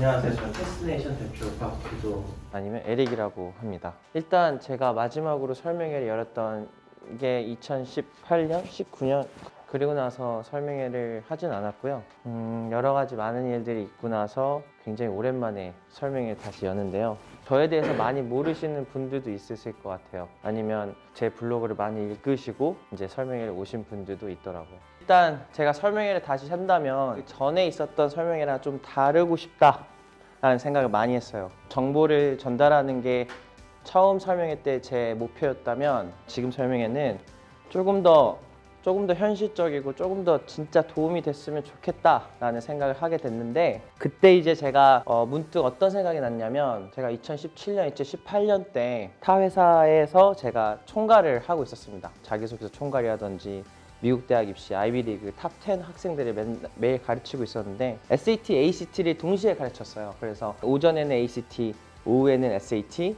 안녕하세요. 저는 테스트네이션 대표 박기도. 아니면 에릭이라고 합니다. 일단 제가 마지막으로 설명회를 열었던 게 2018년, 19년 그리고 나서 설명회를 하진 않았고요. 여러 가지 많은 일들이 있고 나서 굉장히 오랜만에 설명회를 다시 여는데요. 저에 대해서 많이 모르시는 분들도 있으실 것 같아요. 아니면 제 블로그를 많이 읽으시고 이제 설명회를 오신 분들도 있더라고요. 일단 제가 설명회를 다시 한다면 그 전에 있었던 설명회랑 좀 다르고 싶다라는 생각을 많이 했어요. 정보를 전달하는 게 처음 설명회 때 제 목표였다면 지금 설명회는 조금 더 현실적이고 조금 더 진짜 도움이 됐으면 좋겠다라는 생각을 하게 됐는데, 그때 이제 제가 문득 어떤 생각이 났냐면, 제가 2017년, 2018년 때 타 회사에서 제가 총괄을 하고 있었습니다. 자기소개서 총괄이라든지 미국 대학 입시 아이비리그 탑 10 학생들을 매일 가르치고 있었는데, SAT, ACT를 동시에 가르쳤어요. 그래서 오전에는 ACT, 오후에는 SAT,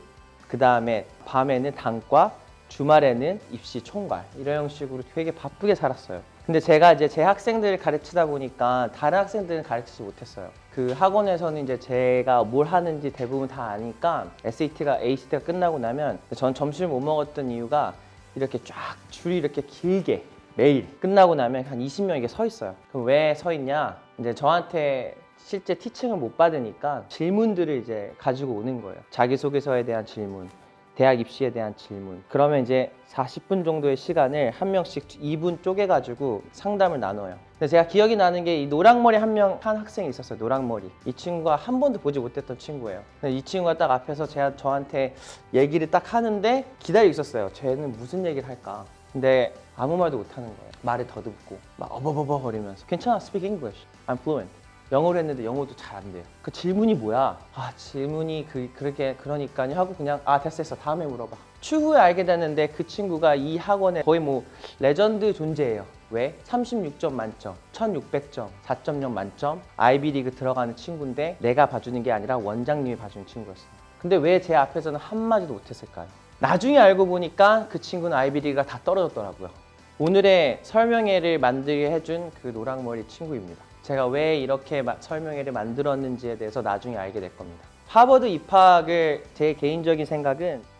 그 다음에 밤에는 단과, 주말에는 입시 총괄, 이런 형식으로 되게 바쁘게 살았어요. 근데 제가 이제 제 학생들을 가르치다 보니까 다른 학생들은 가르치지 못했어요. 그 학원에서는 이제 제가 뭘 하는지 대부분 다 아니까 SAT가, ACT가 끝나고 나면 전 점심을 못 먹었던 이유가 이렇게 쫙 줄이 이렇게 길게 매일 끝나고 나면 한 20명 이게 서 있어요. 그럼 왜 서 있냐? 이제 저한테 실제 티칭을 못 받으니까 질문들을 이제 가지고 오는 거예요. 자기소개서에 대한 질문, 대학 입시에 대한 질문. 그러면 이제 40분 정도의 시간을 한 명씩 2분 쪼개가지고 상담을 나눠요. 근데 제가 기억이 나는 게 이 노랑머리 한 학생이 있었어요. 노랑머리. 이 친구가 한 번도 보지 못했던 친구예요. 근데 이 친구가 딱 앞에서 저한테 얘기를 딱 하는데 기다리고 있었어요. 쟤는 무슨 얘기를 할까? 근데 아무 말도 못 하는 거예요. 말을 더듬고 막 어버버버 거리면서 괜찮아, speak English, I'm fluent. 영어를 했는데 영어도 잘 안 돼요. 그 질문이 뭐야? 질문이 그러니까요 하고 그냥 됐어, 다음에 물어봐. 추후에 알게 됐는데 그 친구가 이 학원에 거의 뭐 레전드 존재예요. 왜? 36점 만점, 1600점, 4.0 만점, 아이비리그 들어가는 친구인데 내가 봐주는 게 아니라 원장님이 봐주는 친구였어요. 근데 왜 제 앞에서는 한마디도 못했을까요? 나중에 알고 보니까 그 친구는 아이비리그가 다 떨어졌더라고요. 오늘의 설명회를 만들게 해준 그 노랑머리 친구입니다. 제가 왜 이렇게 설명회를 만들었는지에 대해서 나중에 알게 될 겁니다. 하버드 입학을 제 개인적인 생각은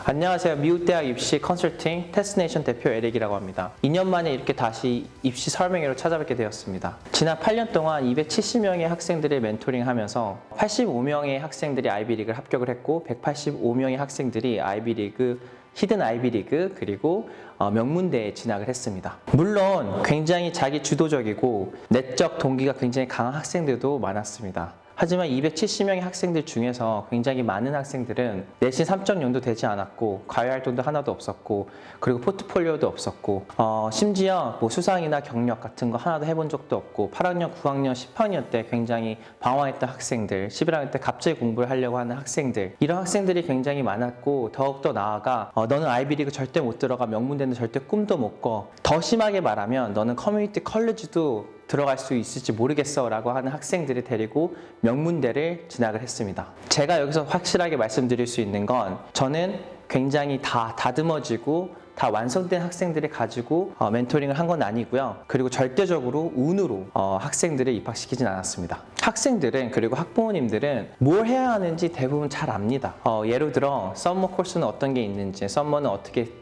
안녕하세요. 미국 대학 입시 컨설팅 테스트네이션 대표 에릭이라고 합니다. 2년 만에 이렇게 다시 입시 설명회로 찾아뵙게 되었습니다. 지난 8년 동안 270명의 학생들을 멘토링하면서 85명의 학생들이 아이비리그를 합격을 했고 185명의 학생들이 아이비리그, 히든 아이비리그 그리고 명문대에 진학을 했습니다. 물론 굉장히 자기 주도적이고 내적 동기가 굉장히 강한 학생들도 많았습니다. 하지만 270명의 학생들 중에서 굉장히 많은 학생들은 내신 3.0도 되지 않았고 과외활동도 하나도 없었고 그리고 포트폴리오도 없었고 심지어 뭐 수상이나 경력 같은 거 하나도 해본 적도 없고 8학년, 9학년, 10학년 때 굉장히 방황했던 학생들, 11학년 때 갑자기 공부를 하려고 하는 학생들, 이런 학생들이 굉장히 많았고 더욱더 나아가 너는 아이비리그 절대 못 들어가, 명문대는 절대 꿈도 못 꿔, 더 심하게 말하면 너는 커뮤니티 컬리지도 들어갈 수 있을지 모르겠어 라고 하는 학생들을 데리고 명문대를 진학을 했습니다. 제가 여기서 확실하게 말씀드릴 수 있는 건 저는 굉장히 다 다듬어지고 다 완성된 학생들을 가지고 멘토링을 한 건 아니고요. 그리고 절대적으로 운으로 학생들을 입학시키진 않았습니다. 학생들은, 그리고 학부모님들은 뭘 해야 하는지 대부분 잘 압니다. 예를 들어 썸머 코스는 어떤 게 있는지, 썸머는 어떻게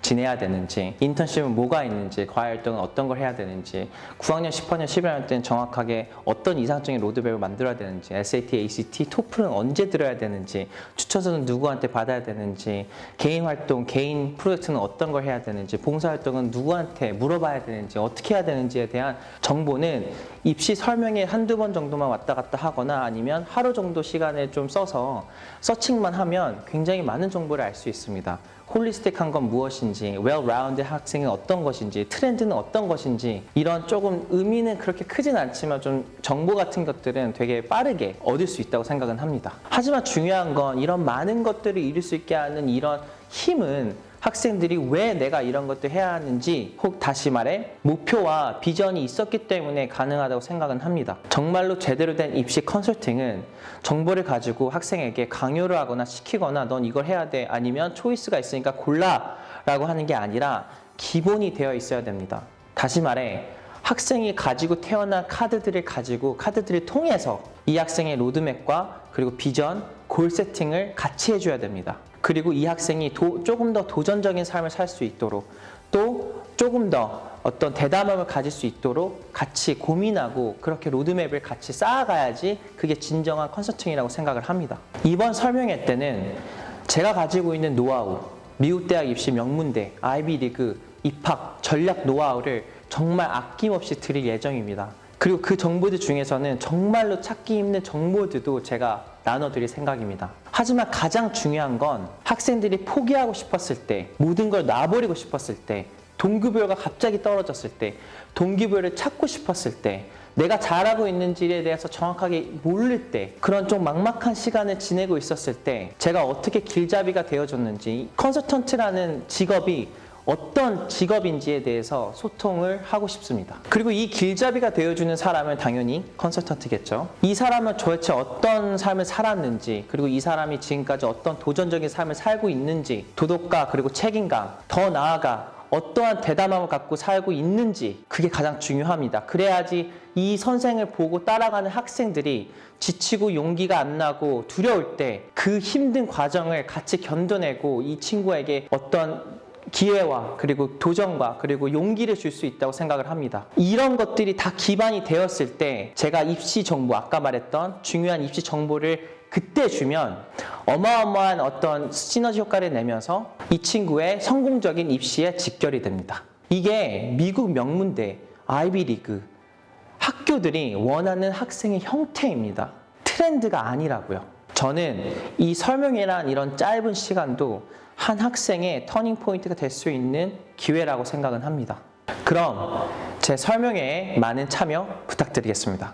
지내야 되는지, 인턴십은 뭐가 있는지, 과외활동은 어떤 걸 해야 되는지, 9학년, 10학년, 11학년 때는 정확하게 어떤 이상적인 로드맵을 만들어야 되는지, SAT, ACT, 토플은 언제 들어야 되는지, 추천서는 누구한테 받아야 되는지, 개인 활동, 개인 프로젝트는 어떤 걸 해야 되는지, 봉사활동은 누구한테 물어봐야 되는지, 어떻게 해야 되는지에 대한 정보는 입시 설명회 한두 번 정도만 왔다 갔다 하거나 아니면 하루 정도 시간을 좀 써서 서칭만 하면 굉장히 많은 정보를 알 수 있습니다. 홀리스틱한 건 무엇인지, well-rounded 학생은 어떤 것인지, 트렌드는 어떤 것인지, 이런 조금 의미는 그렇게 크진 않지만 좀 정보 같은 것들은 되게 빠르게 얻을 수 있다고 생각은 합니다. 하지만 중요한 건 이런 많은 것들을 이룰 수 있게 하는 이런 힘은 학생들이 왜 내가 이런 것도 해야 하는지, 혹 다시 말해 목표와 비전이 있었기 때문에 가능하다고 생각은 합니다. 정말로 제대로 된 입시 컨설팅은 정보를 가지고 학생에게 강요를 하거나 시키거나 넌 이걸 해야 돼, 아니면 초이스가 있으니까 골라 라고 하는 게 아니라 기본이 되어 있어야 됩니다. 다시 말해 학생이 가지고 태어난 카드들을 통해서 이 학생의 로드맵과 그리고 비전, 골 세팅을 같이 해줘야 됩니다. 그리고 이 학생이 조금 더 도전적인 삶을 살 수 있도록, 또 조금 더 어떤 대담함을 가질 수 있도록 같이 고민하고 그렇게 로드맵을 같이 쌓아가야지 그게 진정한 컨설팅이라고 생각을 합니다. 이번 설명회 때는 제가 가지고 있는 노하우, 미국 대학 입시 명문대, 아이비리그, 입학, 전략 노하우를 정말 아낌없이 드릴 예정입니다. 그리고 그 정보들 중에서는 정말로 찾기 힘든 정보들도 제가 나눠드릴 생각입니다. 하지만 가장 중요한 건 학생들이 포기하고 싶었을 때, 모든 걸 놔버리고 싶었을 때, 동기부여가 갑자기 떨어졌을 때, 동기부여를 찾고 싶었을 때, 내가 잘하고 있는지에 대해서 정확하게 모를 때, 그런 좀 막막한 시간을 지내고 있었을 때 제가 어떻게 길잡이가 되어줬는지, 컨설턴트라는 직업이 어떤 직업인지에 대해서 소통을 하고 싶습니다. 그리고 이 길잡이가 되어주는 사람은 당연히 컨설턴트겠죠. 이 사람은 도대체 어떤 삶을 살았는지, 그리고 이 사람이 지금까지 어떤 도전적인 삶을 살고 있는지, 도덕과 그리고 책임감, 더 나아가 어떠한 대담함을 갖고 살고 있는지, 그게 가장 중요합니다. 그래야지 이 선생을 보고 따라가는 학생들이 지치고 용기가 안 나고 두려울 때 그 힘든 과정을 같이 견뎌내고 이 친구에게 어떤 기회와 그리고 도전과 그리고 용기를 줄 수 있다고 생각을 합니다. 이런 것들이 다 기반이 되었을 때 제가 입시 정보, 아까 말했던 중요한 입시 정보를 그때 주면 어마어마한 어떤 시너지 효과를 내면서 이 친구의 성공적인 입시에 직결이 됩니다. 이게 미국 명문대, 아이비리그 학교들이 원하는 학생의 형태입니다. 트렌드가 아니라고요. 저는 이 설명회란 이런 짧은 시간도 한 학생의 터닝 포인트가 될 수 있는 기회라고 생각은 합니다. 그럼 제 설명회에 많은 참여 부탁드리겠습니다.